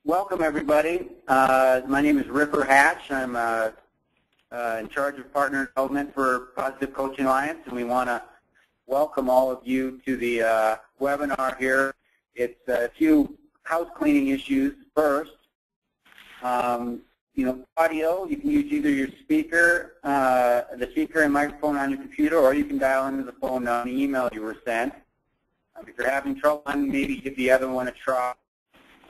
Welcome, everybody. My name is Ripper Hatch. I'm in charge of partner development for Positive Coaching Alliance, and we want to welcome all of you to the webinar here. It's a few house cleaning issues first. Audio, you can use either your speaker, the speaker and microphone on your computer, or you can dial into the phone on the email you were sent. If you're having trouble, maybe give the other one a try.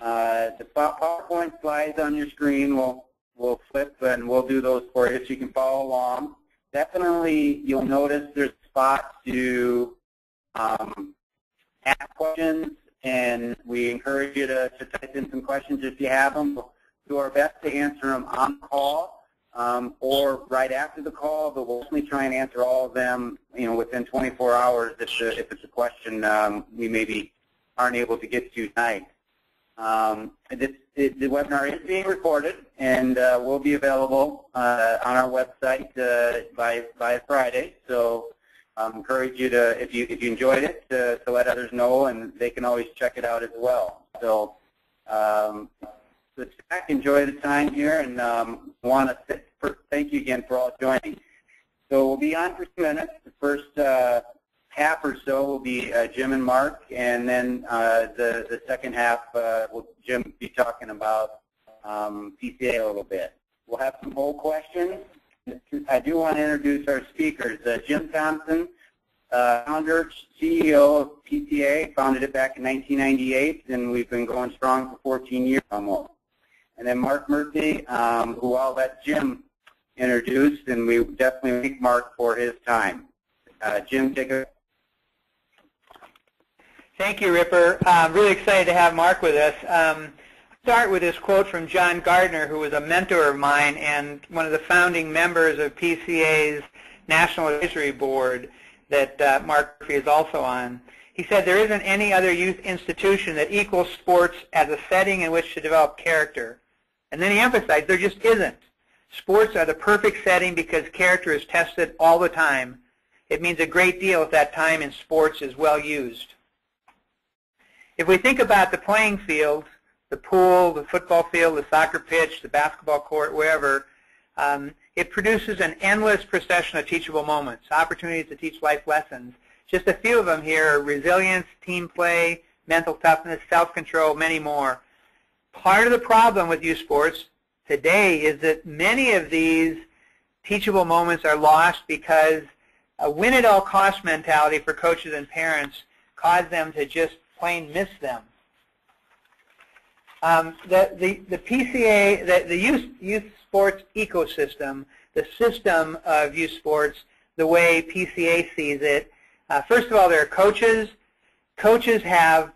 The PowerPoint slides on your screen will flip, and we'll do those for you so you can follow along. Definitely, you'll notice there's spots to ask questions, and we encourage you to type in some questions if you have them. We'll do our best to answer them on call or right after the call, but we'll definitely try and answer all of them, within 24 hours if it's a question we maybe aren't able to get to tonight. The webinar is being recorded and will be available on our website by Friday. So I encourage you to, if you enjoyed it, to let others know, and they can always check it out as well. So sit back, enjoy the time here, and want to thank you again for all joining. So we'll be on for 2 minutes. The first half or so will be Jim and Mark, and then the second half will Jim be talking about PCA a little bit. We'll have some poll questions. I do want to introduce our speakers. Jim Thompson, founder, CEO of PCA, founded it back in 1998, and we've been going strong for 14 years almost. And then Mark Murphy, who I'll let Jim introduce, and we definitely thank Mark for his time. Jim, take it. Thank you, Ripper. I'm really excited to have Mark with us. Start with this quote from John Gardner, who was a mentor of mine and one of the founding members of PCA's National Advisory Board that Mark Murphy is also on. He said, "There isn't any other youth institution that equals sports as a setting in which to develop character." And then he emphasized, there just isn't. Sports are the perfect setting because character is tested all the time. It means a great deal if that time in sports is well used. If we think about the playing field, the pool, the football field, the soccer pitch, the basketball court, wherever, it produces an endless procession of teachable moments, opportunities to teach life lessons. Just a few of them here are resilience, team play, mental toughness, self-control, many more. Part of the problem with youth sports today is that many of these teachable moments are lost because a win-at-all-cost mentality for coaches and parents caused them to just plain miss them. The PCA, the youth sports ecosystem, the system of youth sports, the way PCA sees it, first of all, there are coaches. Coaches have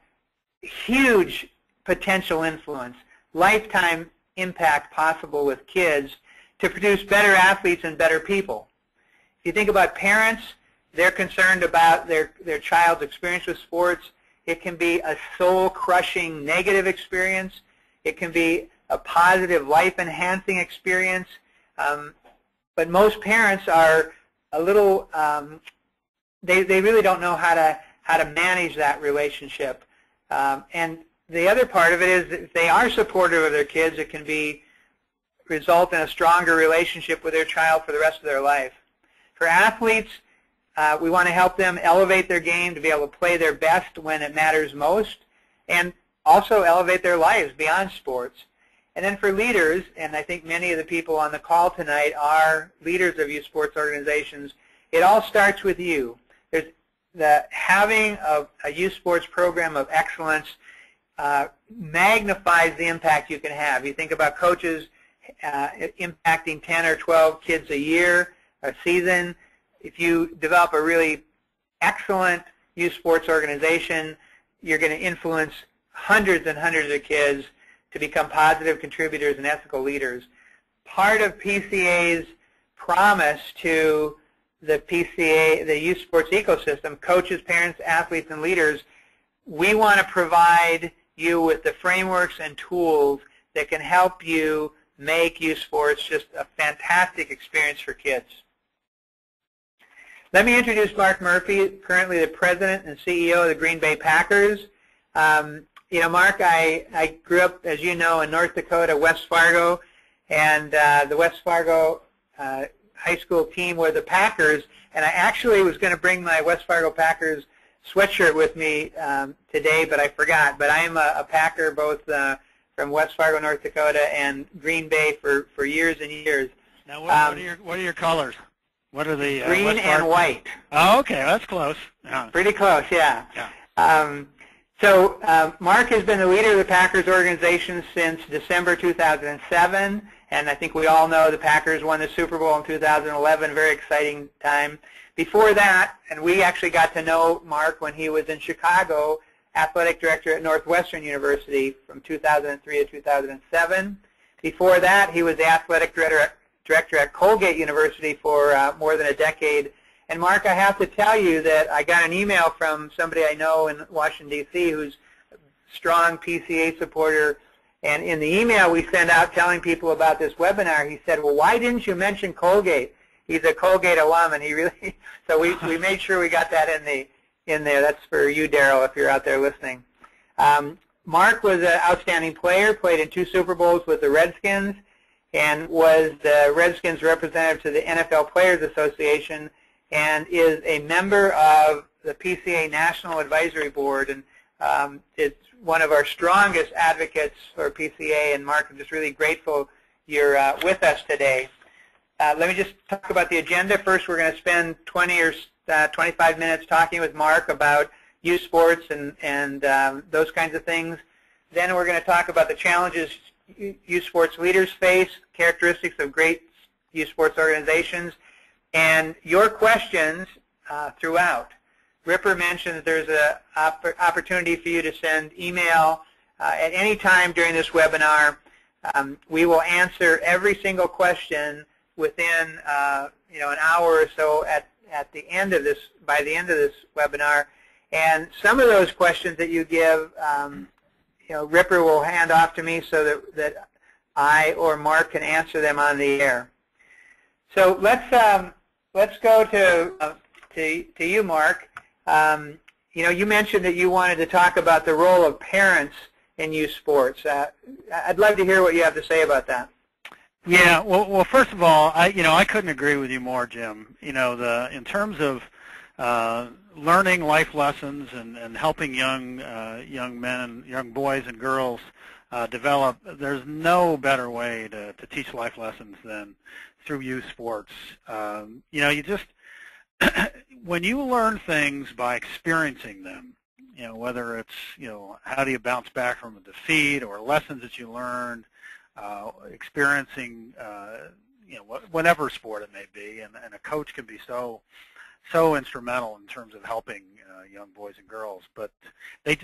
huge potential influence, lifetime impact possible with kids to produce better athletes and better people. If you think about parents, they're concerned about their child's experience with sports. It can be a soul-crushing negative experience. It can be a positive, life-enhancing experience. But most parents are a little, they really don't know how to manage that relationship. And the other part of it is if they are supportive of their kids, it can result in a stronger relationship with their child for the rest of their life. For athletes, we want to help them elevate their game to be able to play their best when it matters most, and also elevate their lives beyond sports. And then for leaders, and I think many of the people on the call tonight are leaders of youth sports organizations, it all starts with you. Having a youth sports program of excellence magnifies the impact you can have. You think about coaches impacting 10 or 12 kids a year, a season. If you develop a really excellent youth sports organization, you're going to influence hundreds and hundreds of kids to become positive contributors and ethical leaders. Part of PCA's promise to the PCA, the youth sports ecosystem, coaches, parents, athletes, and leaders, we want to provide you with the frameworks and tools that can help you make youth sports just a fantastic experience for kids. Let me introduce Mark Murphy, currently the President and CEO of the Green Bay Packers. You know, Mark, I grew up, as you know, in North Dakota, West Fargo, and the West Fargo high school team were the Packers, and I actually was going to bring my West Fargo Packers sweatshirt with me today, but I forgot. But I am a Packer, both from West Fargo, North Dakota, and Green Bay for years and years. Now, what are your colors? What are the green and white? Oh, okay, that's close. Yeah. Pretty close, yeah. Yeah. So Mark has been the leader of the Packers organization since December 2007, and I think we all know the Packers won the Super Bowl in 2011, very exciting time. Before that, and we actually got to know Mark when he was in Chicago, athletic director at Northwestern University from 2003 to 2007. Before that, he was the athletic director at Colgate University for more than a decade. And Mark, I have to tell you that I got an email from somebody I know in Washington, D.C. who's a strong PCA supporter. And in the email we sent out telling people about this webinar, he said, well, why didn't you mention Colgate? He's a Colgate alum, and he really, so we made sure we got that in there. That's for you, Daryl, if you're out there listening. Mark was an outstanding player, played in 2 Super Bowls with the Redskins, and was the Redskins representative to the NFL Players Association, and is a member of the PCA National Advisory Board, and it's one of our strongest advocates for PCA. And Mark, I'm just really grateful you're with us today. Let me just talk about the agenda. First, we're going to spend 20 or 25 minutes talking with Mark about youth sports and those kinds of things. Then we're going to talk about the challenges youth sports leaders face, characteristics of great youth sports organizations, and your questions throughout. Ripper mentioned that there's an opportunity for you to send email at any time during this webinar. We will answer every single question within an hour or so at the end of this, by the end of this webinar. And some of those questions that you give, Ripper will hand off to me so that I or Mark can answer them on the air. So let's go to you, Mark. You mentioned that you wanted to talk about the role of parents in youth sports. I'd love to hear what you have to say about that. Yeah. Well, first of all, I couldn't agree with you more, Jim. In terms of learning life lessons and helping young men, young boys and girls develop, there's no better way to teach life lessons than through youth sports. You just when you learn things by experiencing them, whether it's how do you bounce back from a defeat or lessons that you learned, experiencing whatever sport it may be, and a coach can be so instrumental in terms of helping young boys and girls. But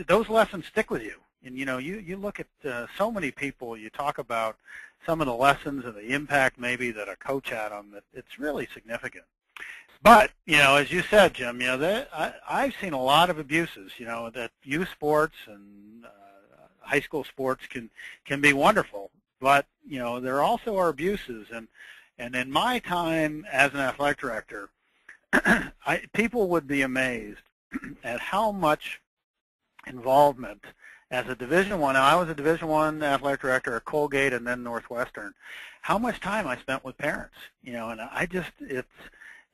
those lessons stick with you. And you look at so many people. You talk about some of the lessons and the impact maybe that a coach had on them. It's really significant. But as you said, Jim, I've seen a lot of abuses. That youth sports and high school sports can be wonderful, but there also are abuses. And in my time as an athletic director, people would be amazed at how much involvement as a Division I was a Division I athletic director at Colgate and then Northwestern, how much time I spent with parents, and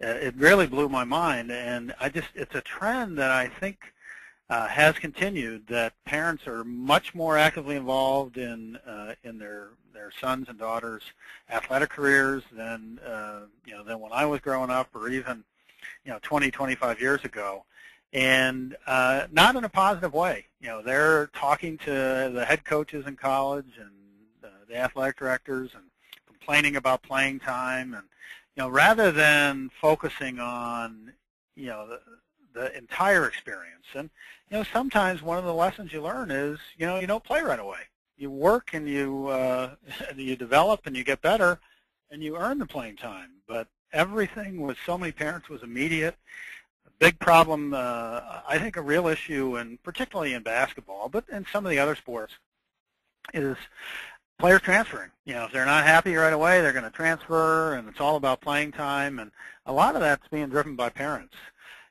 it really blew my mind. And it's a trend that I think has continued, that parents are much more actively involved in their sons and daughters' athletic careers than when I was growing up, or even 20, 25 years ago, and not in a positive way. They're talking to the head coaches in college and the athletic directors and complaining about playing time, and rather than focusing on the entire experience. And sometimes one of the lessons you learn is you don't play right away. You work and you develop and you get better and you earn the playing time. But everything with so many parents was immediate. A big problem, I think a real issue, and particularly in basketball, but in some of the other sports, is players transferring. If they're not happy right away, they're going to transfer, and it's all about playing time. And a lot of that's being driven by parents.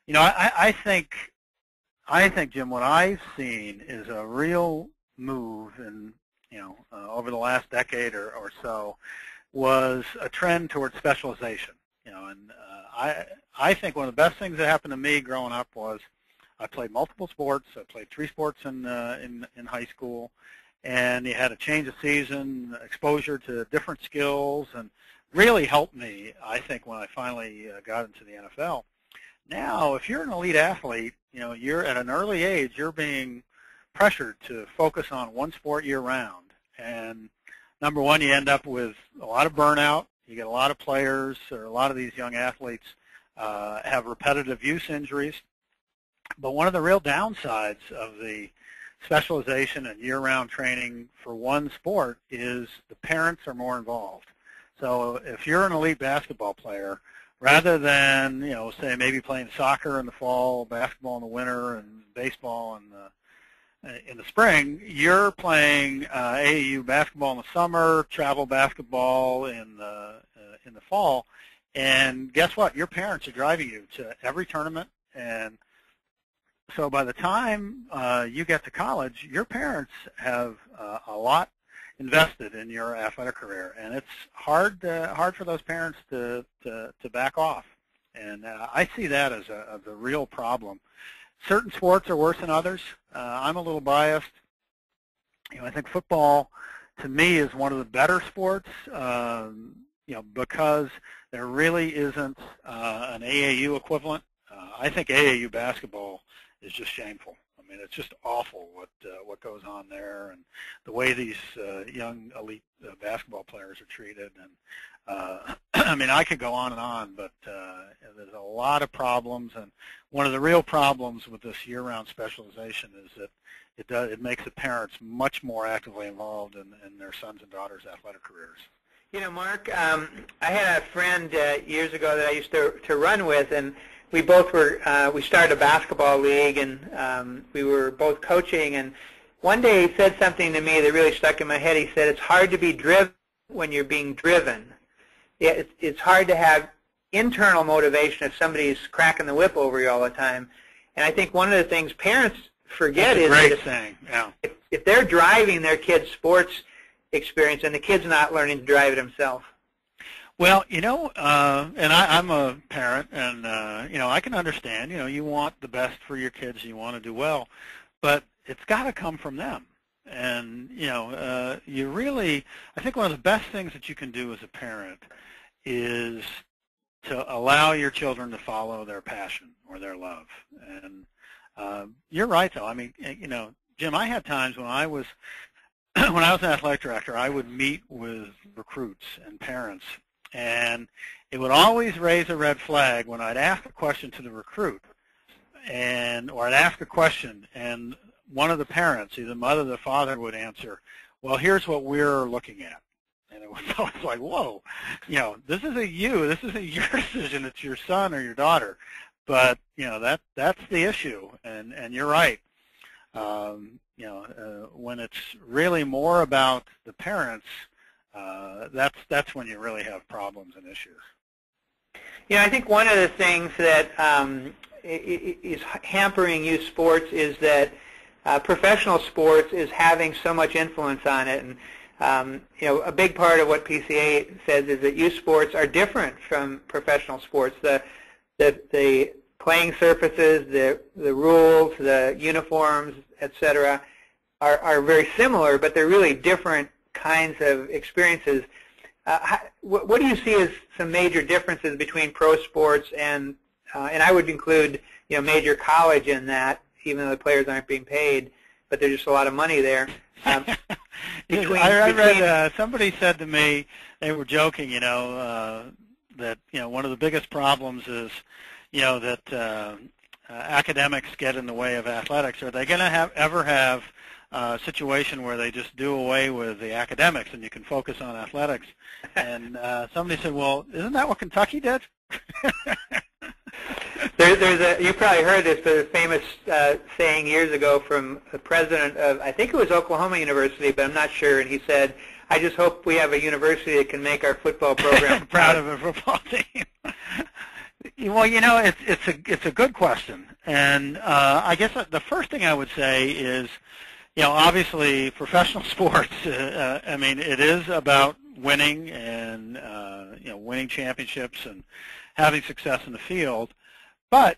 I think, Jim, what I've seen is a real move, and over the last decade or so, was a trend towards specialization. And I think one of the best things that happened to me growing up was I played multiple sports. I played 3 sports in high school, and you had a change of season, exposure to different skills, and really helped me, I think, when I finally got into the NFL. Now, if you're an elite athlete, you're at an early age, you're being pressured to focus on one sport year-round. And number one, you end up with a lot of burnout. You get a lot of players, or a lot of these young athletes have repetitive use injuries. But one of the real downsides of the specialization and year-round training for one sport is the parents are more involved. So if you're an elite basketball player, rather than, say maybe playing soccer in the fall, basketball in the winter, and baseball in the spring, you're playing AAU basketball in the summer, travel basketball in the fall, and guess what? Your parents are driving you to every tournament, and so by the time you get to college, your parents have a lot invested in your athletic career, and it's hard for those parents to back off. And I see that as a real problem. Certain sports are worse than others. I'm a little biased. I think football, to me, is one of the better sports. Because there really isn't an AAU equivalent. I think AAU basketball is just shameful. I mean, it's just awful what goes on there, and the way these young elite basketball players are treated. And I mean, I could go on, but there's a lot of problems. And one of the real problems with this year-round specialization is that it makes the parents much more actively involved in their sons and daughters' athletic careers. Mark, I had a friend years ago that I used to run with, and we both we started a basketball league, and we were both coaching. And one day he said something to me that really stuck in my head. He said, it's hard to be driven when you're being driven. It's hard to have internal motivation if somebody's cracking the whip over you all the time. And I think one of the things parents forget is that if they're driving their kid's sports experience and the kid's not learning to drive it himself. Well, and I'm a parent, and, I can understand, you want the best for your kids, you want to do well, but it's got to come from them. And, you really, I think one of the best things that you can do as a parent is to allow your children to follow their passion or their love. And you're right, though. I mean, Jim, I had times when I was an athletic director, I would meet with recruits and parents, and it would always raise a red flag when I'd ask a question to the recruit, or I'd ask a question, and one of the parents, either the mother or the father, would answer, well, here's what we're looking at. And it was always like, whoa, this isn't your decision, it's your son or your daughter. But, that's the issue, and you're right. When it's really more about the parents, that's when you really have problems and issues. I think one of the things that is hampering youth sports is that professional sports is having so much influence on it. And a big part of what PCA says is that youth sports are different from professional sports. The playing surfaces, the rules, the uniforms, etc., are very similar, but they're really different kinds of experiences. What do you see as some major differences between pro sports and I would include major college in that, even though the players aren't being paid, but there's just a lot of money there. I read somebody said to me, they were joking, that one of the biggest problems is that academics get in the way of athletics. Are they going to ever have a situation where they just do away with the academics and you can focus on athletics? And somebody said, well, isn't that what Kentucky did? You probably heard this, but a famous saying years ago from the president of, I think it was Oklahoma University, but I'm not sure, and he said, I just hope we have a university that can make our football program proud of a football team. Well, it's a good question, and I guess the first thing I would say is, obviously professional sports, I mean, it is about winning and, winning championships and having success in the field. But,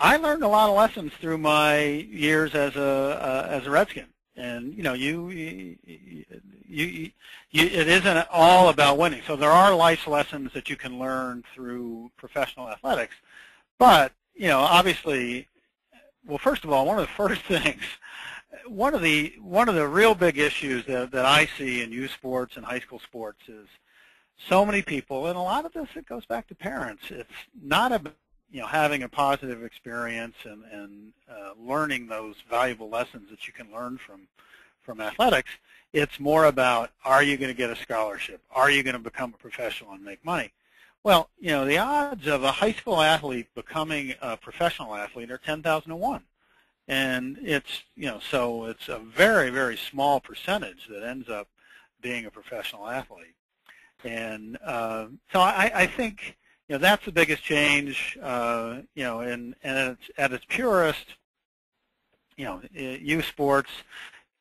I learned a lot of lessons through my years as a Redskin. And, it isn't all about winning. So there are life lessons that you can learn through professional athletics. But, obviously, well, first of all, one of the first things, one of the real big issues that I see in youth sports and high school sports is so many people, and a lot of this, it goes back to parents. It's not about, having a positive experience and learning those valuable lessons that you can learn from athletics. It's more about, are you going to get a scholarship? Are you going to become a professional and make money? Well, the odds of a high school athlete becoming a professional athlete are 10,000 to 1. And it's, so it's a very, very small percentage that ends up being a professional athlete. And so I think, that's the biggest change, and it's at its purest, youth sports.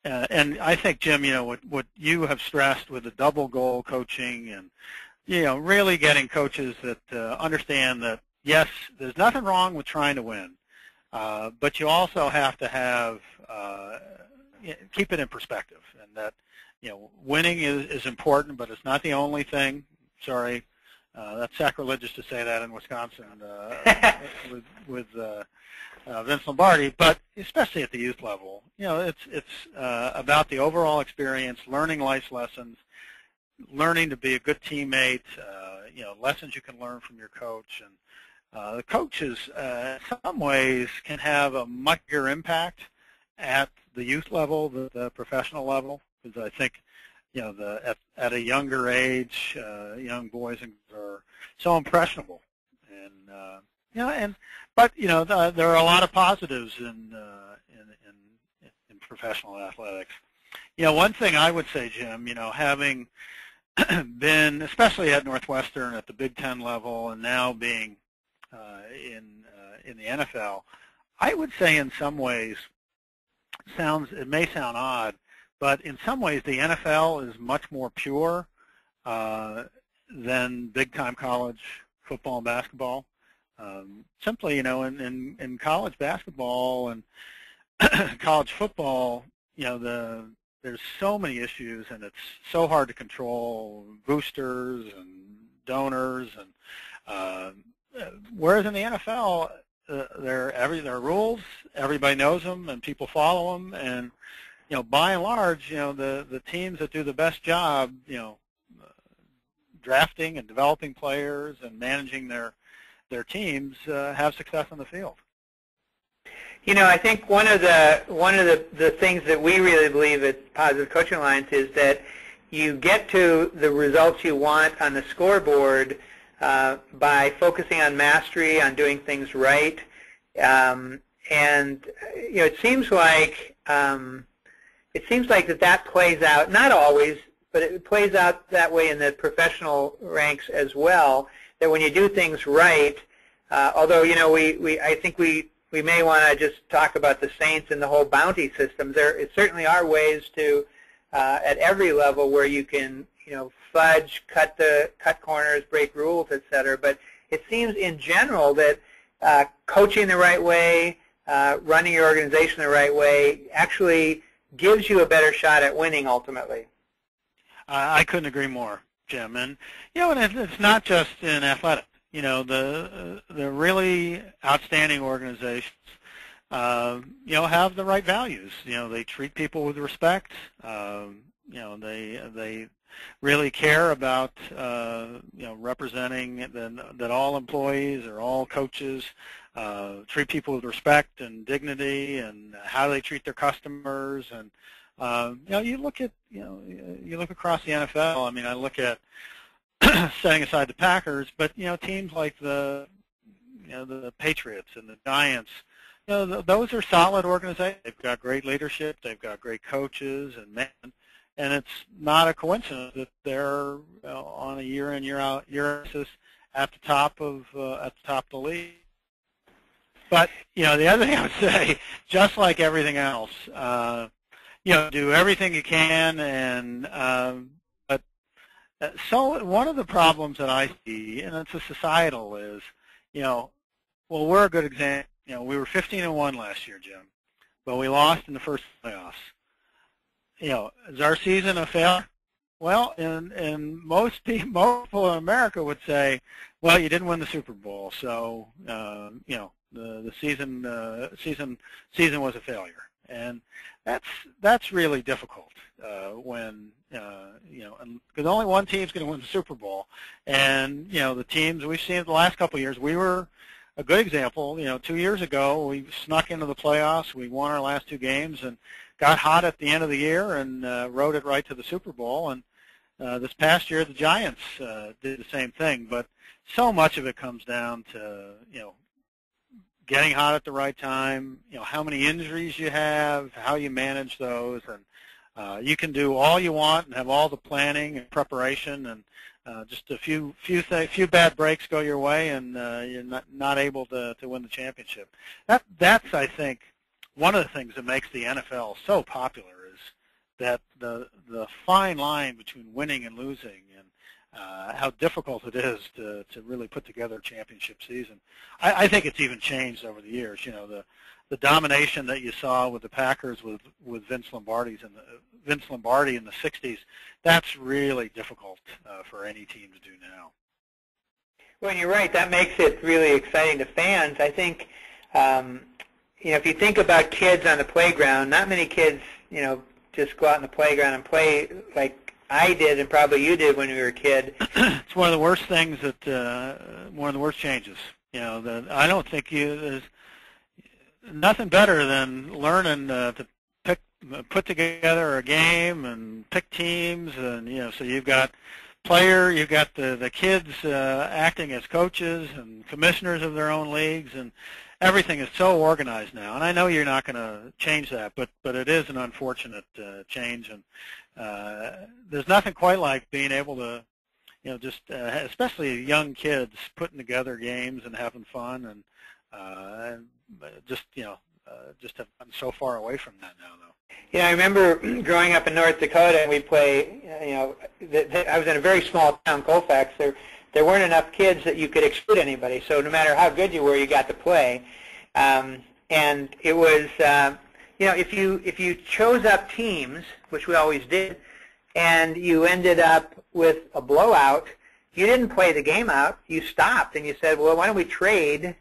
And I think, Jim, what you have stressed with the double goal coaching and, really getting coaches that understand that, yes, there's nothing wrong with trying to win, but you also have to have, keep it in perspective, and that, winning is important, but it's not the only thing. Sorry, that's sacrilegious to say that in Wisconsin with Vince Lombardi, but especially at the youth level, it's about the overall experience, learning life lessons, learning to be a good teammate, lessons you can learn from your coach. And the coaches, in some ways, can have a much bigger impact at the youth level, the professional level, because I think, at a younger age, young boys and girls are so impressionable, and but there are a lot of positives in professional athletics. One thing I would say, Jim, having been, especially at Northwestern at the Big Ten level, and now being in the NFL, I would say in some ways, it may sound odd, but in some ways the NFL is much more pure than big-time college football and basketball. Simply, in college basketball and college football, there's so many issues, and it's so hard to control boosters and donors, and whereas in the NFL, there are rules, everybody knows them, and people follow them, and by and large, the teams that do the best job, drafting and developing players and managing their teams have success on the field. I think one of the things that we really believe at Positive Coaching Alliance is that you get to the results you want on the scoreboard by focusing on mastery, on doing things right, and it seems like that plays out, not always, but it plays out that way in the professional ranks as well. That when you do things right, although I think we may want to just talk about the Saints and the whole bounty system. There certainly are ways to, at every level, where you can, fudge, cut corners, break rules, etc. But it seems in general that coaching the right way, running your organization the right way, actually gives you a better shot at winning ultimately. I couldn't agree more, Jim. And and it's not just in athletics. The really outstanding organizations, have the right values. They treat people with respect. They really care about, representing that all employees or all coaches treat people with respect and dignity, and how they treat their customers. And you look across the NFL. I mean, I look at setting aside the Packers, but teams like the Patriots and the Giants, those are solid organizations. They've got great leadership. They've got great coaches and it's not a coincidence that they're on a year-in, year-out basis at the top of the league. But, the other thing I would say, just like everything else, do everything you can, and so one of the problems that I see, and it's a societal, is, well, we're a good example. We were 15-1 last year, Jim, but we lost in the first playoffs. Is our season a failure? Well, and most people in America would say, well, you didn't win the Super Bowl, so the season was a failure, and that's really difficult when because only one team's going to win the Super Bowl, and the teams we've seen the last couple of years, we were a good example. 2 years ago, we snuck into the playoffs, we won our last 2 games, and got hot at the end of the year, and rode it right to the Super Bowl. And this past year, the Giants did the same thing. But so much of it comes down to getting hot at the right time, how many injuries you have, how you manage those, and you can do all you want and have all the planning and preparation, and just a few bad breaks go your way, and you're not able to win the championship. That's I think one of the things that makes the NFL so popular, is that the fine line between winning and losing, and how difficult it is to really put together a championship season. I think it's even changed over the years. The domination that you saw with the Packers with Vince Lombardi in the 60s, that's really difficult for any team to do now. Well, you're right. That makes it really exciting to fans. I think, if you think about kids on the playground, not many kids, just go out on the playground and play like I did and probably you did when you were a kid. It's one of the worst things one of the worst changes. I don't think there's nothing better than learning to put together a game and pick teams, and so you've got you've got the kids acting as coaches and commissioners of their own leagues, and everything is so organized now. And I know you're not going to change that, but it is an unfortunate change, and there's nothing quite like being able to just especially young kids putting together games and having fun, and just have gotten so far away from that now, though. I remember growing up in North Dakota, and we'd play, I was in a very small town, Colfax. There weren't enough kids that you could exclude anybody, so no matter how good you were, you got to play. And it was, if you chose up teams, which we always did, and you ended up with a blowout, you didn't play the game out. You stopped, and you said, well, why don't we trade,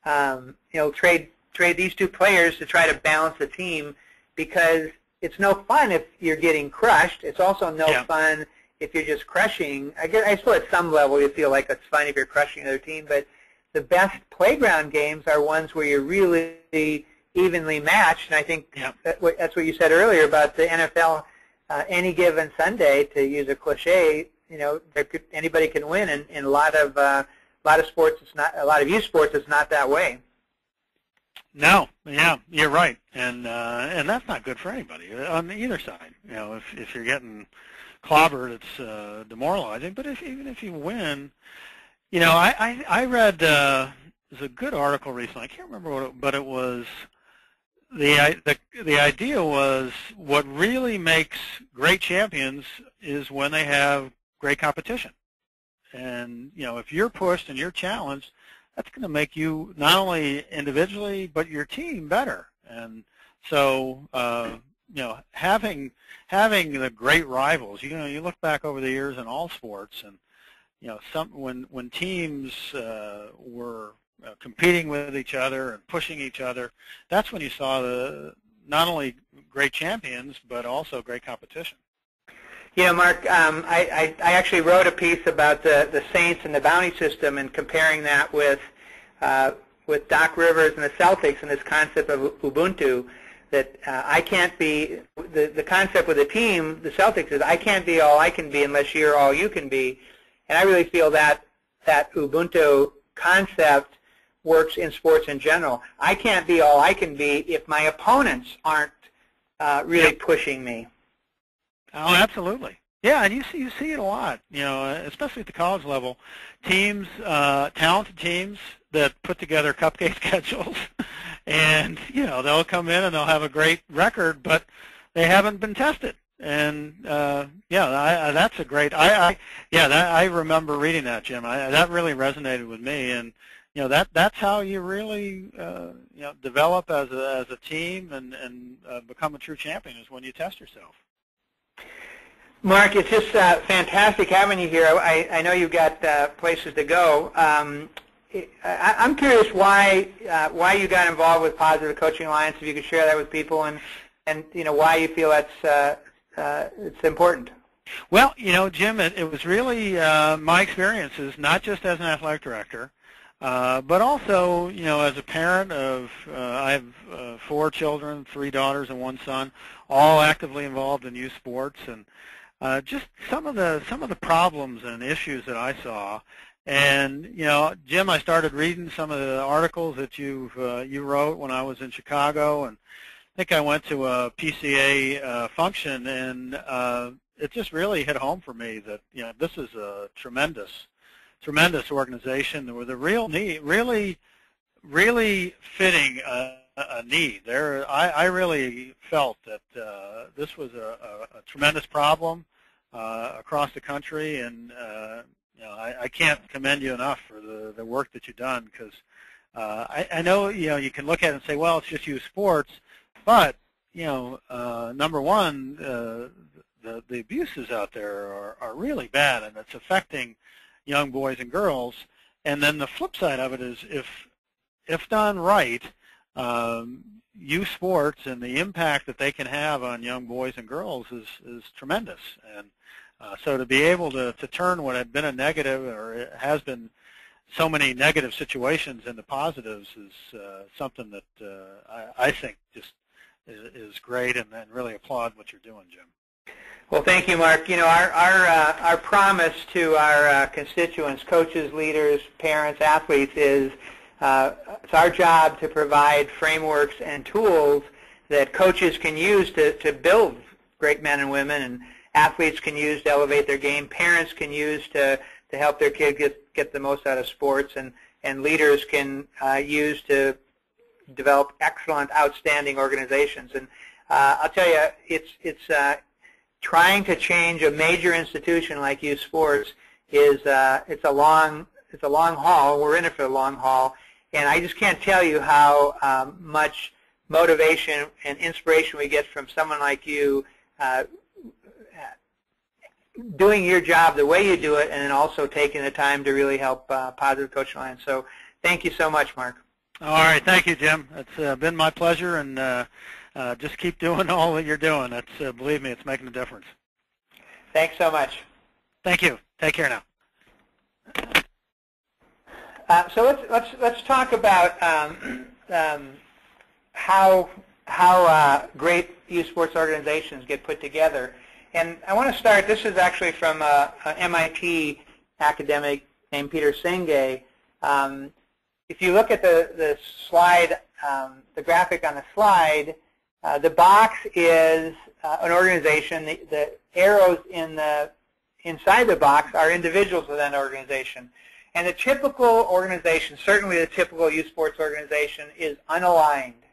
trade these 2 players to try to balance the team, because it's no fun if you're getting crushed. It's also no fun if you're just crushing. I suppose at some level you feel like it's fun if you're crushing another team, but the best playground games are ones where you're really evenly matched, and I think that's what you said earlier about the NFL. Any given Sunday, to use a cliche, anybody can win, and in a lot of sports, it's not. A lot of youth sports, it's not that way. No, you're right, and that's not good for anybody on either side. If you're getting clobbered, it's demoralizing. But even if you win, I read there's a good article recently. I can't remember but it was the idea was what really makes great champions is when they have great competition, and if you're pushed and you're challenged, that's going to make you not only individually but your team better. And so having the great rivals, you look back over the years in all sports, and when teams were competing with each other and pushing each other, that's when you saw not only great champions but also great competition. Mark, I actually wrote a piece about the Saints and the bounty system, and comparing that with Doc Rivers and the Celtics and this concept of Ubuntu, that I can't be, the concept with the team, the Celtics, is I can't be all I can be unless you're all you can be. And I really feel that Ubuntu concept works in sports in general. I can't be all I can be if my opponents aren't really pushing me. Oh, absolutely. Yeah, and you see it a lot, especially at the college level. Teams, talented teams that put together cupcake schedules, and they'll come in and they'll have a great record, but they haven't been tested. And that's a great. I remember reading that, Jim. That really resonated with me, and that's how you really develop as a team and become a true champion, is when you test yourself. Mark, it's just fantastic having you here. I know you've got places to go. I'm curious why you got involved with Positive Coaching Alliance. If you could share that with people, and why you feel that's it's important. Well, Jim, it was really my experiences, not just as an athletic director, but also as a parent of I have 4 children, 3 daughters and 1 son, all actively involved in youth sports, and just some of the problems and issues that I saw. And Jim, I started reading some of the articles that you wrote when I was in Chicago, and I think I went to a PCA function, and it just really hit home for me that this is a tremendous organization with a real need, really fitting a need. I really felt that this was a tremendous problem across the country, and I can't commend you enough for the work that you've done, because I know you can look at it and say, well, it's just youth sports, but number one, the abuses out there are really bad, and it's affecting young boys and girls. And then the flip side of it is, if done right, youth sports and the impact that they can have on young boys and girls is tremendous. And so to be able to turn what had been a negative, or it has been so many negative situations, into positives is something that I think just is great, and really applaud what you're doing, Jim. Well, thank you, Mark. Our promise to our constituents, coaches, leaders, parents, athletes, is it's our job to provide frameworks and tools that coaches can use to build great men and women, and athletes can use to elevate their game, parents can use to help their kids get the most out of sports, and leaders can use to develop excellent, outstanding organizations. And I'll tell you, it's trying to change a major institution like youth sports is it's a long haul. We're in it for the long haul, and I just can't tell you how much motivation and inspiration we get from someone like you doing your job the way you do it, and then also taking the time to really help Positive Coaching Alliance. So thank you so much, Mark. All right, thank you, Jim. It's been my pleasure, and just keep doing all that you're doing. Believe me, it's making a difference. Thanks so much. Thank you. Take care now. So let's talk about how great youth sports organizations get put together. And I want to start. This is actually from an MIT academic named Peter Senge. If you look at the slide, the graphic on the slide, the box is an organization. The arrows inside the box are individuals within an organization. And the typical organization, certainly the typical youth sports organization, is unaligned.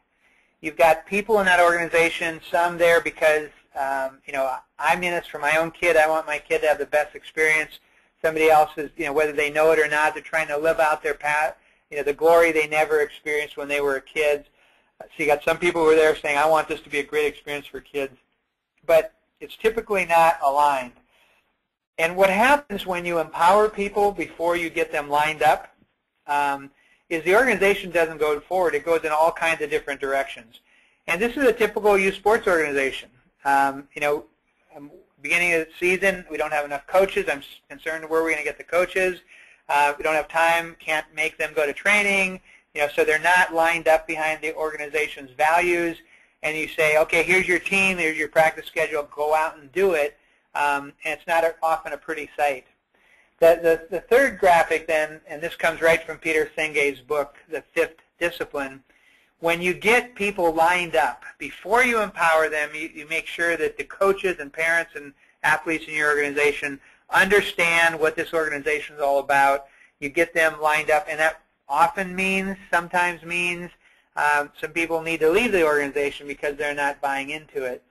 You've got people in that organization, some there because, I'm in this for my own kid. I want my kid to have the best experience. Somebody else is, whether they know it or not, they're trying to live out their path, the glory they never experienced when they were kids. So you got some people who are there saying, I want this to be a great experience for kids. But it's typically not aligned. And what happens when you empower people before you get them lined up is the organization doesn't go forward. It goes in all kinds of different directions. And this is a typical youth sports organization. Beginning of the season, we don't have enough coaches. I'm concerned where we're going to get the coaches. We don't have time, can't make them go to training. So they're not lined up behind the organization's values. And you say, okay, here's your team, here's your practice schedule, go out and do it. And it's not often a pretty sight. The third graphic then, and this comes right from Peter Senge's book, The Fifth Discipline, when you get people lined up, before you empower them, you make sure that the coaches and parents and athletes in your organization understand what this organization is all about. You get them lined up, and that often means, sometimes means, some people need to leave the organization because they're not buying into it.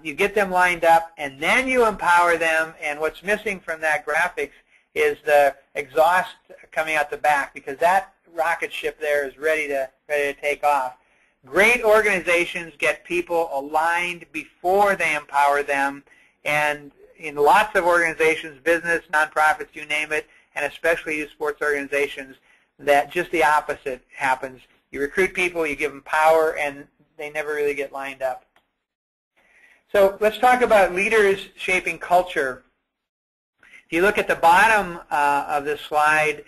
You get them lined up, and then you empower them, and what's missing from that graphics is the exhaust coming out the back, because that rocket ship there is ready to take off. Great organizations get people aligned before they empower them, and in lots of organizations, business, nonprofits, you name it, and especially youth sports organizations, that just the opposite happens. You recruit people, you give them power, and they never really get lined up. So let's talk about leaders shaping culture. If you look at the bottom of this slide,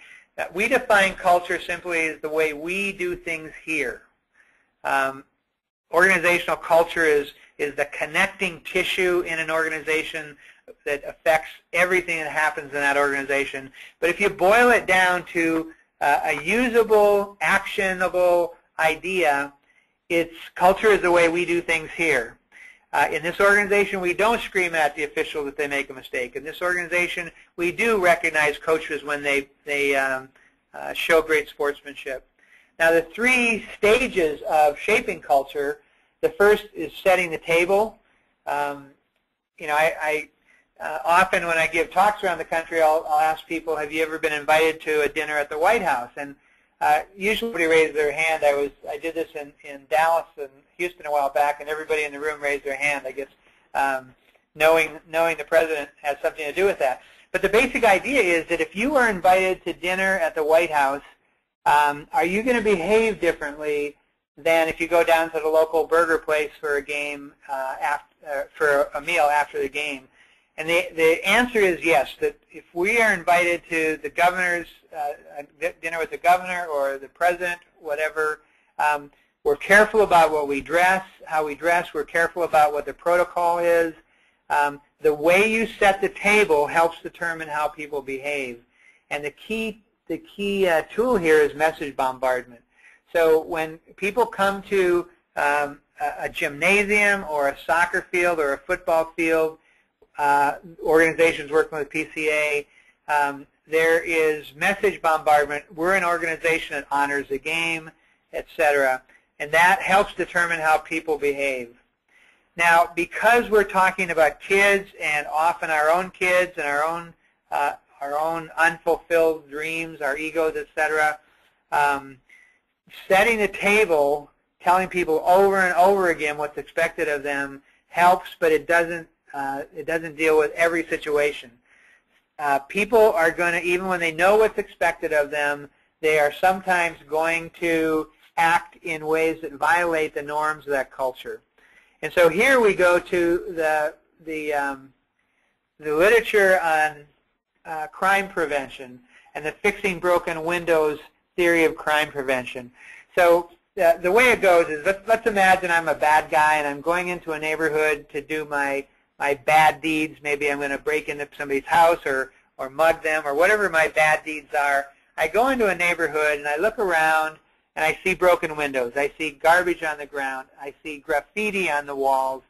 we define culture simply as the way we do things here. Organizational culture is the connecting tissue in an organization that affects everything that happens in that organization. But if you boil it down to a usable, actionable idea, culture is the way we do things here. In this organization, we don't scream at the officials if they make a mistake. In this organization, we do recognize coaches when they show great sportsmanship. Now, the 3 stages of shaping culture, the first is setting the table. Often when I give talks around the country, I'll ask people, have you ever been invited to a dinner at the White House? And usually everybody raises their hand. I did this in Dallas and Houston a while back, and everybody in the room raised their hand. I guess knowing the president has something to do with that. But the basic idea is that if you are invited to dinner at the White House, are you going to behave differently than if you go down to the local burger place for a game for a meal after the game? And the answer is yes, that if we are invited to the governor's dinner with the governor or the president, whatever, we're careful about what we dress, how we dress. We're careful about what the protocol is. The way you set the table helps determine how people behave. And the key tool here is message bombardment. So when people come to a gymnasium or a soccer field or a football field, organizations working with PCA, there is message bombardment. We're an organization that honors the game, etc. And that helps determine how people behave. Now, because we're talking about kids and often our own kids and our own unfulfilled dreams, our egos, etc., setting the table, telling people over and over again what's expected of them helps, but it doesn't deal with every situation. People are going to, even when they know what's expected of them, they are sometimes going to act in ways that violate the norms of that culture. And so here we go to the literature on crime prevention and the fixing broken windows theory of crime prevention. So the way it goes is, let's imagine I'm a bad guy and I'm going into a neighborhood to do my bad deeds. Maybe I'm going to break into somebody's house or mug them or whatever my bad deeds are. I go into a neighborhood and I look around and I see broken windows. I see garbage on the ground. I see graffiti on the walls.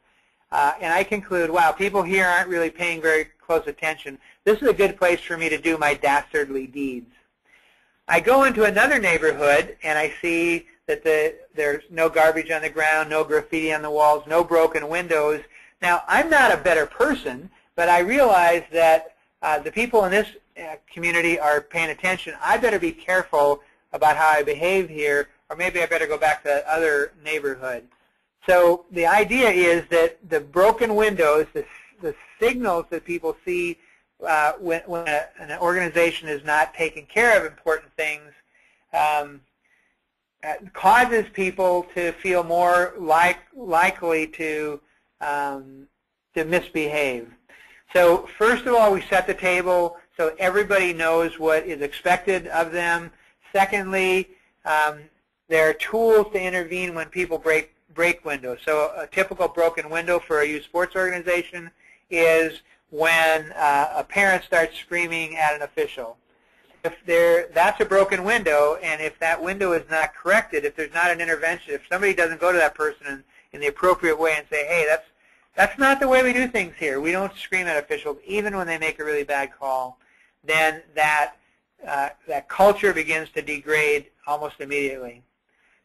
And I conclude, wow, people here aren't really paying very close attention. This is a good place for me to do my dastardly deeds. I go into another neighborhood and I see that there's no garbage on the ground, no graffiti on the walls, no broken windows. Now, I'm not a better person, but I realize that the people in this community are paying attention. I better be careful about how I behave here, or maybe I better go back to that other neighborhood. So the idea is that the broken windows, the signals that people see when an organization is not taking care of important things, causes people to feel more likely to misbehave. So first of all, we set the table so everybody knows what is expected of them. Secondly, there are tools to intervene when people break windows. So a typical broken window for a youth sports organization is when a parent starts screaming at an official. That's a broken window, and if that window is not corrected, if there's not an intervention, if somebody doesn't go to that person in the appropriate way and say, hey, that's not the way we do things here. We don't scream at officials, even when they make a really bad call. Then that culture begins to degrade almost immediately.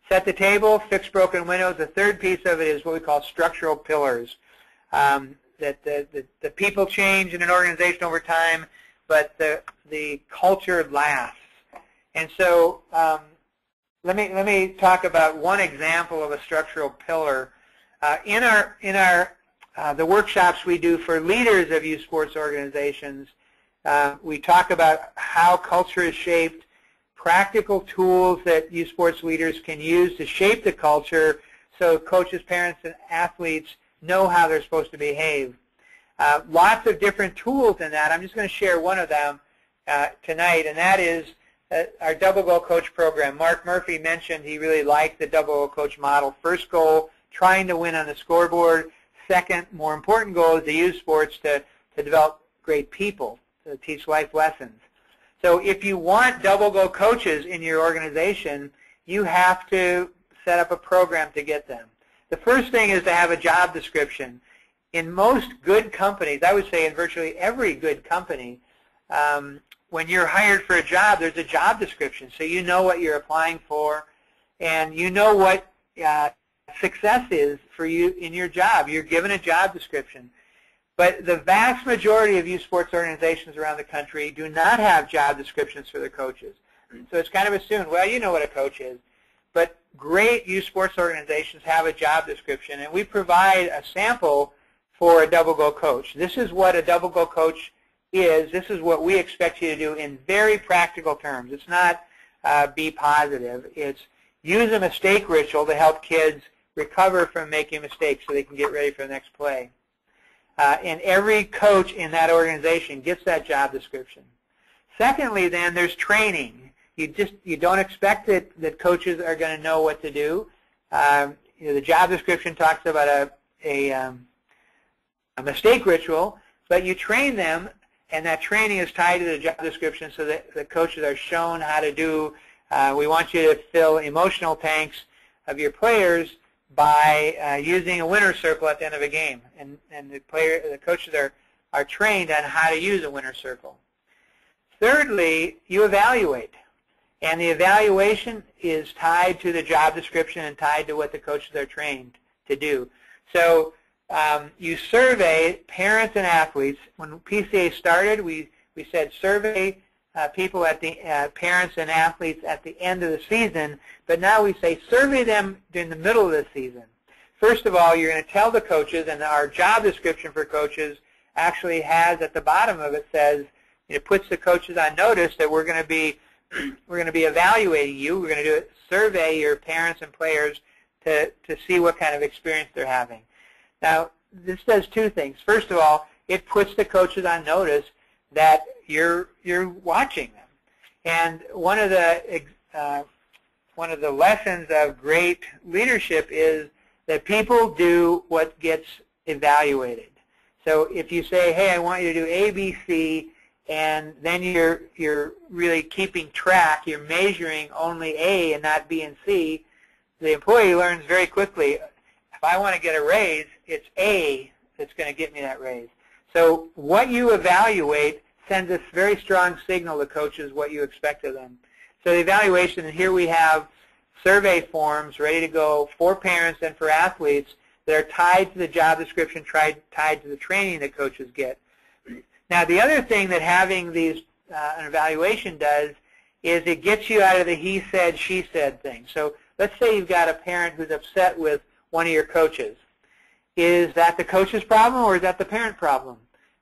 Set the table, fix broken windows. The third piece of it is what we call structural pillars. That the people change in an organization over time, but the culture lasts. And so let me talk about one example of a structural pillar. In the workshops we do for leaders of youth sports organizations, we talk about how culture is shaped, practical tools that youth sports leaders can use to shape the culture so coaches, parents, and athletes know how they're supposed to behave. Lots of different tools in that. I'm just going to share one of them tonight, and that is our double goal coach program. Mark Murphy mentioned he really liked the double goal coach model. First goal, trying to win on the scoreboard. Second, more important goal is to use sports to develop great people, to teach life lessons. So if you want double goal coaches in your organization, you have to set up a program to get them. The first thing is to have a job description. In most good companies, I would say in virtually every good company, when you're hired for a job, there's a job description. So you know what you're applying for, and you know what success is for you in your job. You're given a job description. But the vast majority of youth sports organizations around the country do not have job descriptions for their coaches. So it's kind of assumed, well, you know what a coach is. But great youth sports organizations have a job description, and we provide a sample for a double goal coach. This is what a double goal coach is. This is what we expect you to do in very practical terms. It's not be positive. It's use a mistake ritual to help kids recover from making mistakes so they can get ready for the next play. And every coach in that organization gets that job description. Secondly, then, there's training. You don't expect that coaches are going to know what to do. The job description talks about a mistake ritual, but you train them, and that training is tied to the job description so that the coaches are shown how to do. We want you to fill emotional tanks of your players by using a winner's circle at the end of a game, and the coaches are trained on how to use a winner's circle. Thirdly, you evaluate, and the evaluation is tied to the job description and tied to what the coaches are trained to do. So you survey parents and athletes. When PCA started, we said survey people at the parents and athletes at the end of the season, but now we say survey them in the middle of the season. First of all, you're going to tell the coaches, and our job description for coaches actually has at the bottom of it says, it puts the coaches on notice that we're going to be evaluating you. We're going to survey your parents and players to see what kind of experience they're having. Now, this does two things. First of all, it puts the coaches on notice that you're watching them. And one of the lessons of great leadership is that people do what gets evaluated. So if you say, hey, I want you to do A, B, C, and then you're really keeping track, you're measuring only A and not B and C, the employee learns very quickly, if I want to get a raise, it's A that's going to get me that raise. So what you evaluate sends a very strong signal to coaches what you expect of them. So the evaluation, and here we have survey forms ready to go for parents and for athletes that are tied to the job description, tied to the training that coaches get. Now, the other thing that having these an evaluation does is it gets you out of the he said, she said thing. So let's say you've got a parent who's upset with one of your coaches. Is that the coach's problem or is that the parent problem?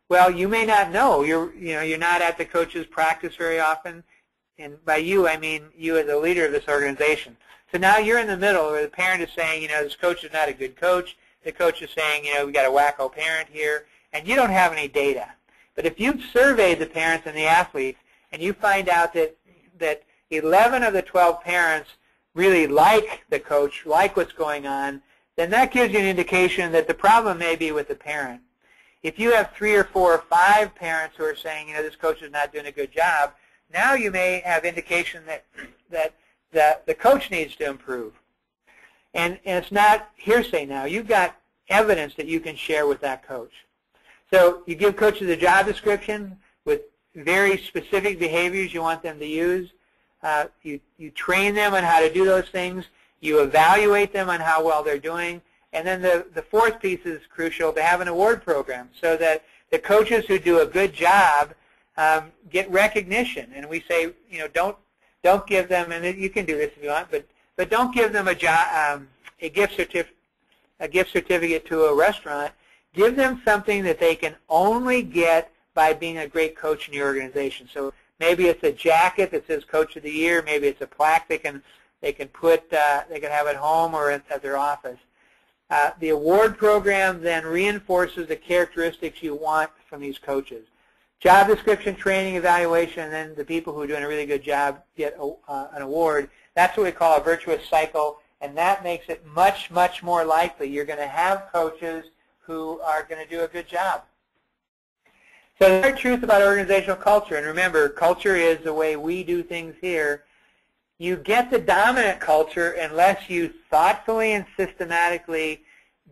Well, you may not know. You're not at the coach's practice very often, and by you I mean you as a leader of this organization. So now you're in the middle where the parent is saying, this coach is not a good coach. The coach is saying, we got a wacko parent here, and you don't have any data. But if you've surveyed the parents and the athletes, and you find out that 11 of the 12 parents really like the coach, like what's going on, then that gives you an indication that the problem may be with the parent. If you have 3 or 4 or 5 parents who are saying, this coach is not doing a good job, now you may have indication that the coach needs to improve. And it's not hearsay now. You've got evidence that you can share with that coach. So you give coaches a job description with very specific behaviors you want them to use. You train them on how to do those things. You evaluate them on how well they're doing. And then the fourth piece is crucial, to have an award program so that the coaches who do a good job get recognition. And we say, you know, don't give them, and you can do this if you want, but don't give them a gift certificate to a restaurant. Give them something that they can only get by being a great coach in your organization. So maybe it's a jacket that says Coach of the Year. Maybe it's a plaque they can put they can have at home or at their office. The award program then reinforces the characteristics you want from these coaches. Job description, training, evaluation, and then the people who are doing a really good job get an award. That's what we call a virtuous cycle, and that makes it much, much more likely you're going to have coaches who are going to do a good job. So the truth about organizational culture, and remember, culture is the way we do things here. You get the dominant culture unless you thoughtfully and systematically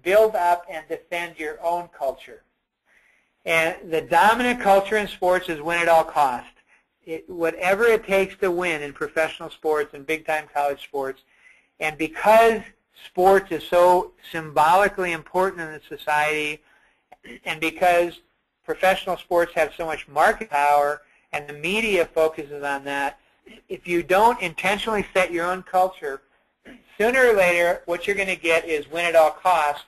build up and defend your own culture. And the dominant culture in sports is win at all costs. Whatever it takes to win in professional sports and big-time college sports. And because sports is so symbolically important in the society, and because professional sports have so much market power and the media focuses on that, if you don't intentionally set your own culture, sooner or later what you're going to get is win at all costs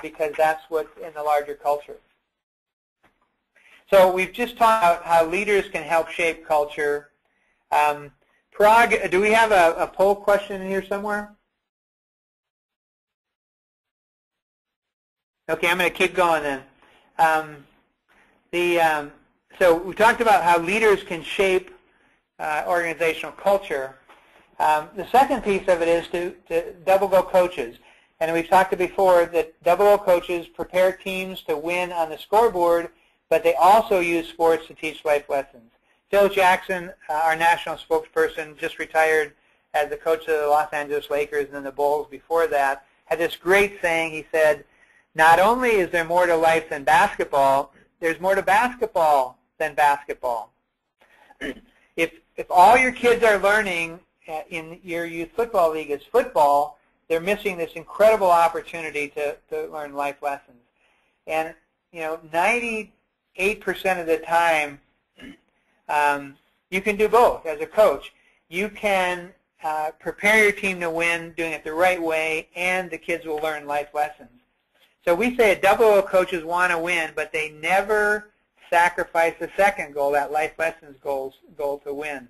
because that's what's in the larger culture. So we've just talked about how leaders can help shape culture. Parag, do we have a poll question in here somewhere? Okay, I'm going to keep going then. So we talked about how leaders can shape organizational culture. The second piece of it is to double goal coaches. And we've talked before that double goal coaches prepare teams to win on the scoreboard, but they also use sports to teach life lessons. Phil Jackson, our national spokesperson, just retired as the coach of the Los Angeles Lakers and then the Bulls before that, had this great saying. He said, not only is there more to life than basketball, there's more to basketball than basketball. If all your kids are learning in your youth football league is football, they're missing this incredible opportunity to learn life lessons. And, you know, 98% of the time, you can do both as a coach. You can prepare your team to win doing it the right way, and the kids will learn life lessons. So we say a double goal coaches want to win, but they never sacrifice the second goal, that life lessons goal to win.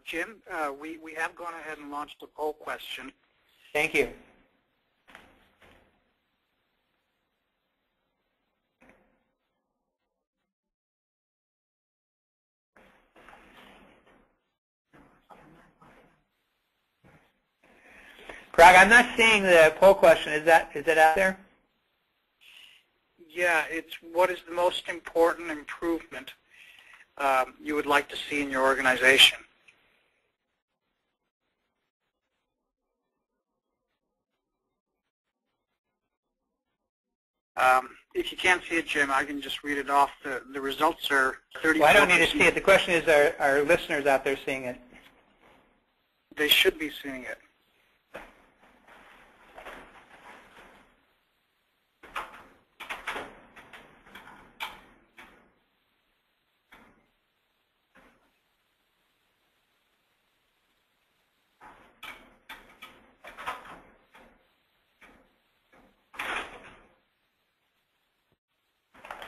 Jim, we have gone ahead and launched a poll question. Thank you. Parag, I'm not seeing the poll question. Is it out there? Yeah, it's what is the most important improvement you would like to see in your organization? If you can't see it, Jim, I can just read it off. The results are 34%. Well, I don't need to see it. The question is, are listeners out there seeing it? They should be seeing it.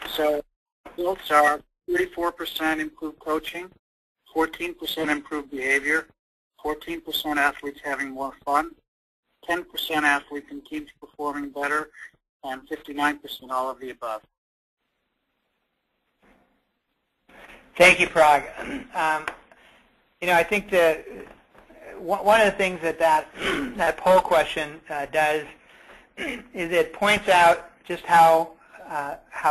So results are 34% improved coaching, 14% improved behavior, 14% athletes having more fun, 10% athletes and teams performing better, and 59% all of the above. Thank you, Parag. You know, I think one of the things that poll question does is it points out just how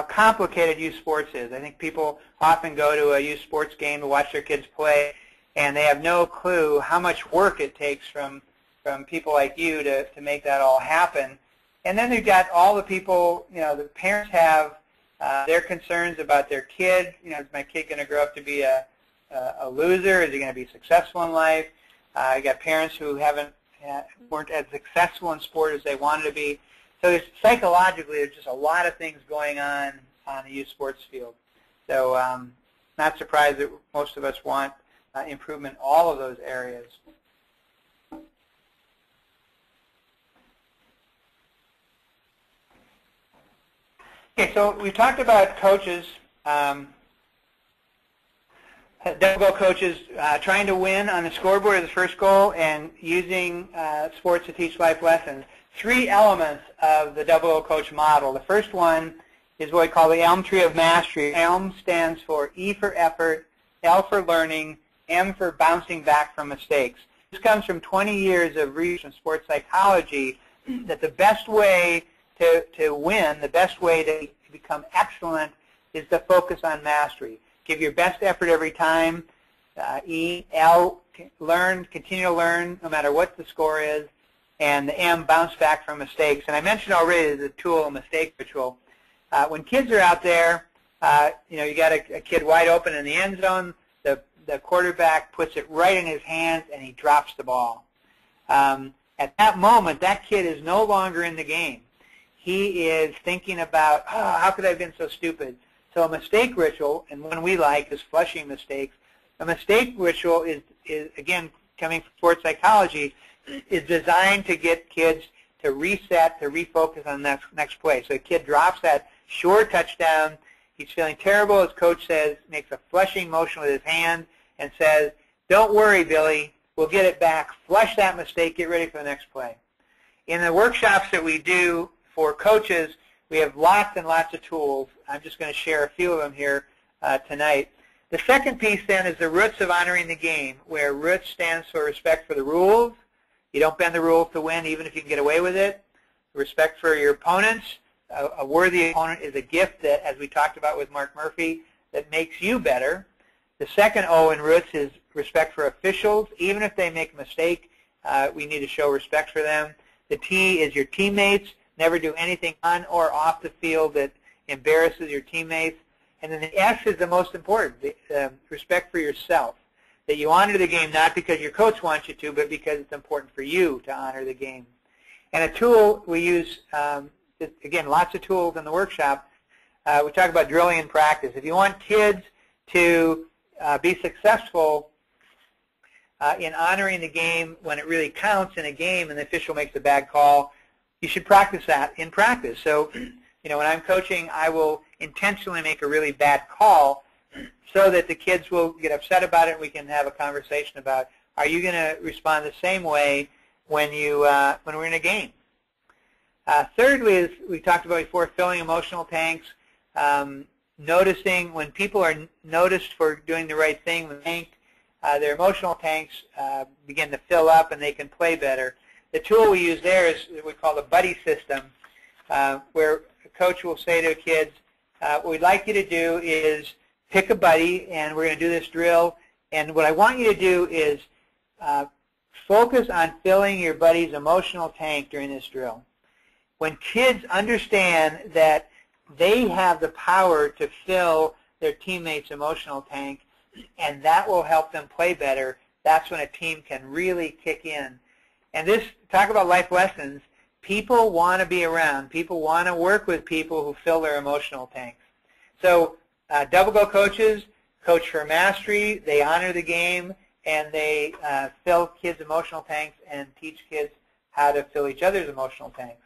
complicated youth sports is. I think people often go to a youth sports game to watch their kids play, and they have no clue how much work it takes from from people like you to make that all happen. And then you've got all the people, the parents have their concerns about their kid. Is my kid going to grow up to be a loser? Is he going to be successful in life? You got parents who weren't as successful in sport as they wanted to be. So psychologically, there's just a lot of things going on the youth sports field. So not surprised that most of us want improvement in all of those areas. Okay, so we talked about coaches, double goal coaches trying to win on the scoreboard as the first goal and using sports to teach life lessons. 3 elements of the double goal coach model. The first one is what we call the ELM tree of mastery. ELM stands for E for effort, L for learning, M for bouncing back from mistakes. This comes from 20 years of research in sports psychology that the best way to win, the best way to become excellent is to focus on mastery. Give your best effort every time. E, L, learn, continue to learn no matter what the score is. And the M, bounce back from mistakes. And I mentioned already the tool, mistake ritual. When kids are out there, you got a kid wide open in the end zone, the quarterback puts it right in his hands and he drops the ball. At that moment, that kid is no longer in the game. He is thinking about, oh, how could I have been so stupid? So a mistake ritual, and one we like is flushing mistakes. A mistake ritual is again, coming from sports psychology, is designed to get kids to reset, to refocus on the next play. So a kid drops that short touchdown. He's feeling terrible. His coach says, makes a flushing motion with his hand and says, don't worry, Billy. We'll get it back. Flush that mistake. Get ready for the next play. In the workshops that we do for coaches, we have lots and lots of tools. I'm just going to share a few of them here tonight. The second piece then is the roots of honoring the game, where roots stands for respect for the rules. You don't bend the rules to win, even if you can get away with it. Respect for your opponents. A worthy opponent is a gift that, as we talked about with Mark Murphy, that makes you better. The second O in roots is respect for officials. Even if they make a mistake, we need to show respect for them. The T is your teammates. Never do anything on or off the field that embarrasses your teammates. And then the S is the most important, the respect for yourself. That you honor the game not because your coach wants you to, but because it's important for you to honor the game. And a tool we use, again, lots of tools in the workshop. We talk about drilling in practice. If you want kids to be successful in honoring the game when it really counts in a game and the official makes a bad call, you should practice that in practice. So, when I'm coaching, I will intentionally make a really bad call so that the kids will get upset about it and we can have a conversation about, are you going to respond the same way when we're in a game? Thirdly, as we talked about before, filling emotional tanks. Noticing when people are noticed for doing the right thing, their emotional tanks begin to fill up and they can play better. The tool we use there is what we call the buddy system, where a coach will say to kids, what we'd like you to do is pick a buddy, and we're going to do this drill, and what I want you to do is focus on filling your buddy's emotional tank during this drill. When kids understand that they have the power to fill their teammates' emotional tank, and that will help them play better, that's when a team can really kick in. And this, talk about life lessons, people want to be around. People want to work with people who fill their emotional tanks. So double goal coaches coach for mastery, they honor the game, and they fill kids' emotional tanks and teach kids how to fill each other's emotional tanks.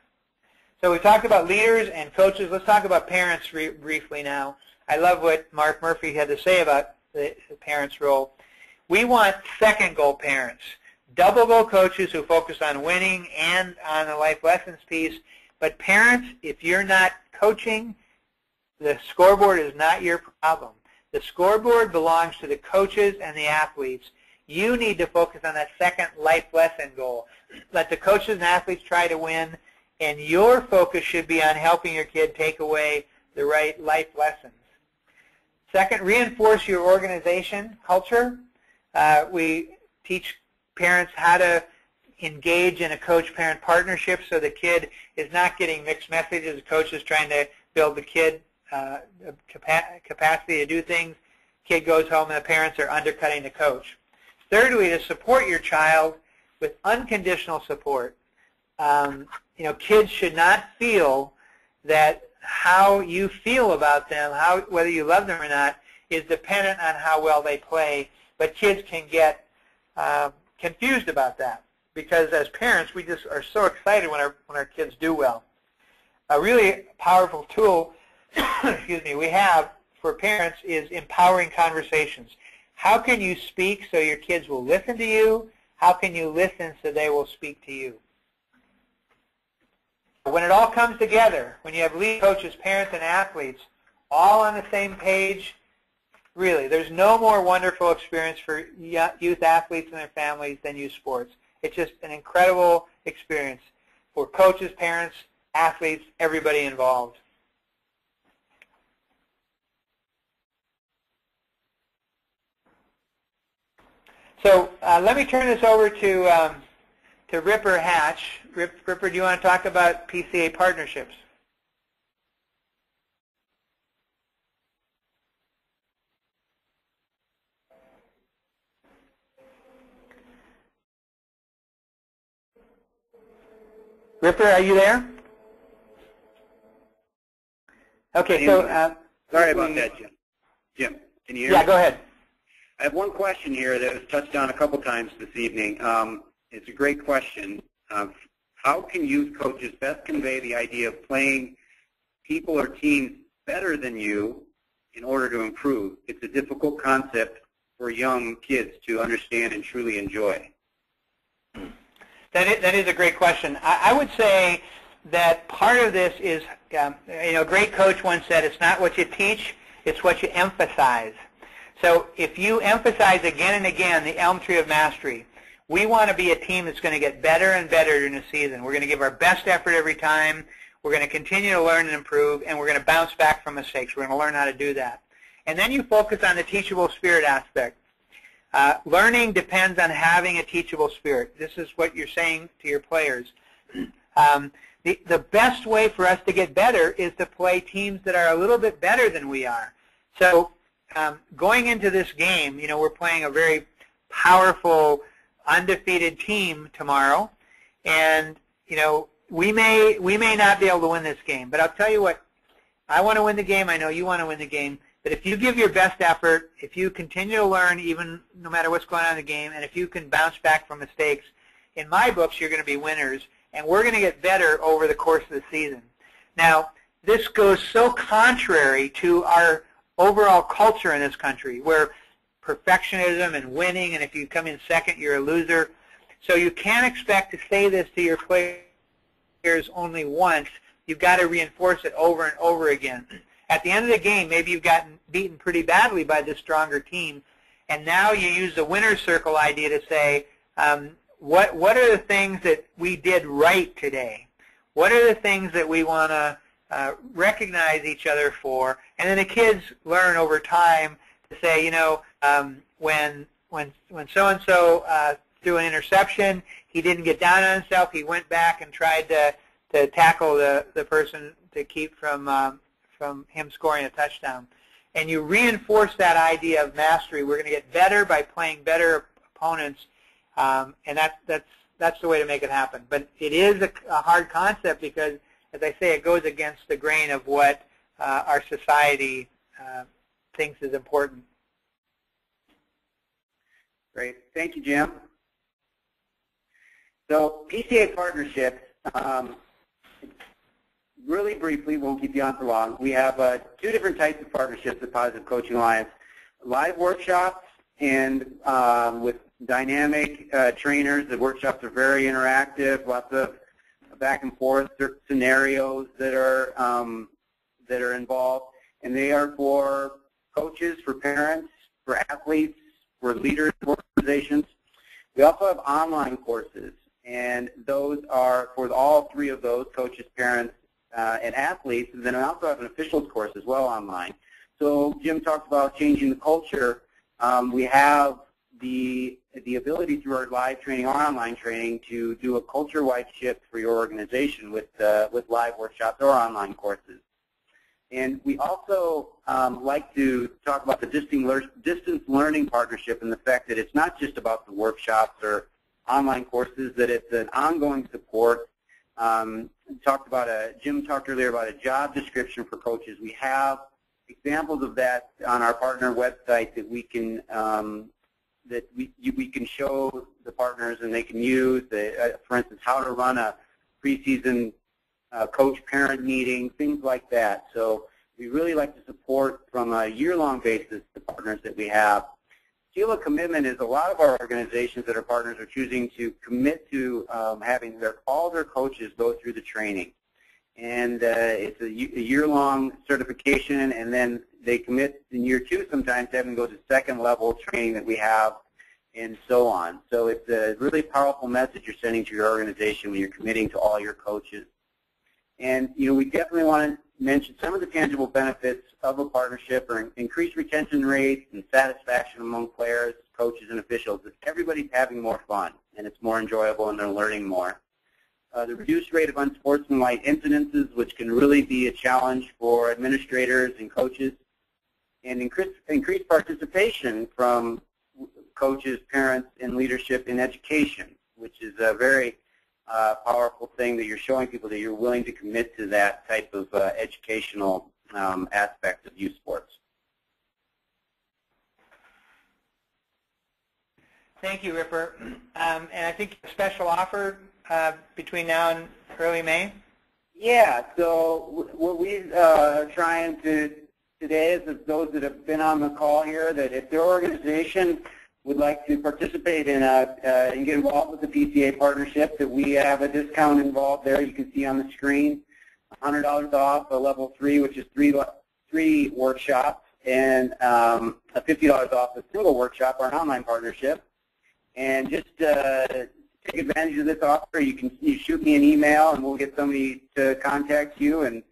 So we talked about leaders and coaches. Let's talk about parents briefly now. I love what Mark Murphy had to say about the parents' role. We want second goal parents, double goal coaches who focus on winning and on the life lessons piece. But parents, if you're not coaching, the scoreboard is not your problem. The scoreboard belongs to the coaches and the athletes. You need to focus on that second life lesson goal. Let the coaches and athletes try to win, and your focus should be on helping your kid take away the right life lessons. Second, reinforce your organization culture. We teach parents how to engage in a coach-parent partnership so the kid is not getting mixed messages. The coach is trying to build the kid capacity to do things. Kid goes home and the parents are undercutting the coach. Thirdly, to support your child with unconditional support. Kids should not feel that how you feel about them, whether you love them or not, is dependent on how well they play. But kids can get confused about that because as parents, we just are so excited when our kids do well. A really powerful tool, excuse me, we have for parents is empowering conversations. How can you speak so your kids will listen to you? How can you listen so they will speak to you? When it all comes together, when you have lead coaches, parents, and athletes all on the same page, really, there's no more wonderful experience for youth athletes and their families than youth sports. It's just an incredible experience for coaches, parents, athletes, everybody involved. So let me turn this over to Ripper Hatch. Ripper, do you want to talk about PCA partnerships? Ripper, are you there? Okay, so... sorry about that, Jim. Jim, can you hear me? Yeah, go ahead. I have one question here that was touched on a couple times this evening. It's a great question. How can youth coaches best convey the idea of playing people or teams better than you in order to improve? It's a difficult concept for young kids to understand and truly enjoy. That is a great question. I would say that part of this is, a great coach once said, it's not what you teach, it's what you emphasize. So if you emphasize again and again the elm tree of mastery, we want to be a team that's going to get better and better during the season. We're going to give our best effort every time. We're going to continue to learn and improve, and we're going to bounce back from mistakes. We're going to learn how to do that. And then you focus on the teachable spirit aspect. Learning depends on having a teachable spirit. This is what you're saying to your players. The best way for us to get better is to play teams that are a little bit better than we are. So going into this game, we're playing a very powerful, undefeated team tomorrow, and we may not be able to win this game. But I'll tell you what, I want to win the game. I know you want to win the game. But if you give your best effort, if you continue to learn even no matter what's going on in the game, and if you can bounce back from mistakes, in my books you're going to be winners, and we're going to get better over the course of the season. Now, this goes so contrary to our overall culture in this country, where perfectionism and winning, and if you come in second, you're a loser. So you can't expect to say this to your players only once. You've got to reinforce it over and over again. At the end of the game, maybe you've gotten beaten pretty badly by this stronger team, and now you use the winner's circle idea to say, what are the things that we did right today? What are the things that we want to recognize each other for? And then the kids learn over time to say, when so-and-so threw an interception, he didn't get down on himself. He went back and tried to tackle the person to keep from him scoring a touchdown. And you reinforce that idea of mastery. We're going to get better by playing better opponents, and that's the way to make it happen. But it is a hard concept because, as I say, it goes against the grain of what our society thinks is important. Great. Thank you, Jim. So PCA partnerships, really briefly, won't keep you on for long. We have two different types of partnerships at Positive Coaching Alliance. Live workshops and with dynamic trainers. The workshops are very interactive, lots of back and forth scenarios that are involved. And they are for coaches, for parents, for athletes, for leaders of organizations. We also have online courses, and those are for all three of those, coaches, parents, and athletes. And then I also have an officials course as well online. So Jim talked about changing the culture. We have the ability through our live training or online training to do a culture-wide shift for your organization with live workshops or online courses. And we also like to talk about the distance learning partnership and the fact that it's not just about the workshops or online courses, that it's an ongoing support. Jim talked earlier about a job description for coaches. We have examples of that on our partner website that we can we can show the partners and they can use. For instance, how to run a preseason coach-parent meeting, things like that. So we really like to support from a year-long basis the partners that we have. Seal of commitment is a lot of our organizations that are partners are choosing to commit to having all their coaches go through the training. And it's a year-long certification, and then they commit in year 2 sometimes to having to go to second-level training that we have, and so on. So it's a really powerful message you're sending to your organization when you're committing to all your coaches. And we definitely want to mention some of the tangible benefits of a partnership are increased retention rates and satisfaction among players, coaches, and officials. Everybody's having more fun, and it's more enjoyable, and they're learning more. The reduced rate of unsportsmanlike incidences, which can really be a challenge for administrators and coaches, and increased participation from coaches, parents, and leadership in education, which is a very powerful thing that you're showing people that you're willing to commit to that type of educational aspect of youth sports. Thank you, Ripper. And I think a special offer between now and early May? Yeah, so what we're trying to today is that those that have been on the call here, that if their organization would like to participate in and get involved with the PCA partnership, that we have a discount involved there. You can see on the screen, $100 off a level 3, which is three workshops, and $50 off a single workshop, or an online partnership. And just take advantage of this offer. You shoot me an email, and we'll get somebody to contact you and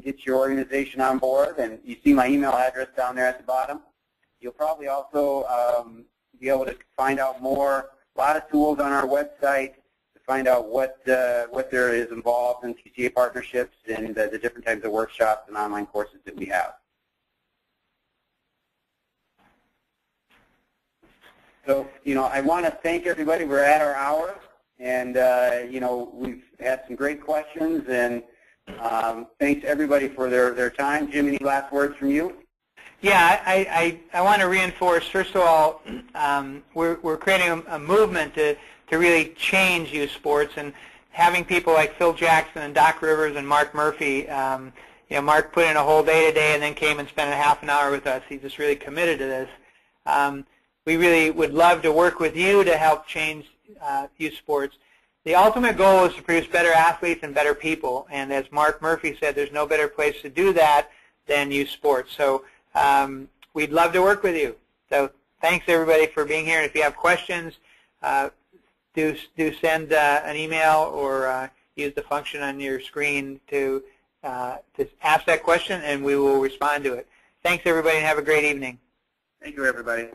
get your organization on board. And you see my email address down there at the bottom. You'll probably also be able to find out more, a lot of tools on our website to find out what there is involved in PCA partnerships and the different types of workshops and online courses that we have. So, I want to thank everybody. We're at our hour, and, we've had some great questions, and thanks everybody for their time. Jim, any last words from you? Yeah, I want to reinforce, first of all, we're creating a movement to really change youth sports, and having people like Phil Jackson and Doc Rivers and Mark Murphy. Mark put in a whole day today and then came and spent a half an hour with us. He's just really committed to this. We really would love to work with you to help change youth sports. The ultimate goal is to produce better athletes and better people, and as Mark Murphy said, there's no better place to do that than youth sports. So we'd love to work with you. So thanks everybody for being here. And if you have questions, do send an email or use the function on your screen to ask that question, and we will respond to it. Thanks everybody, and have a great evening. Thank you, everybody.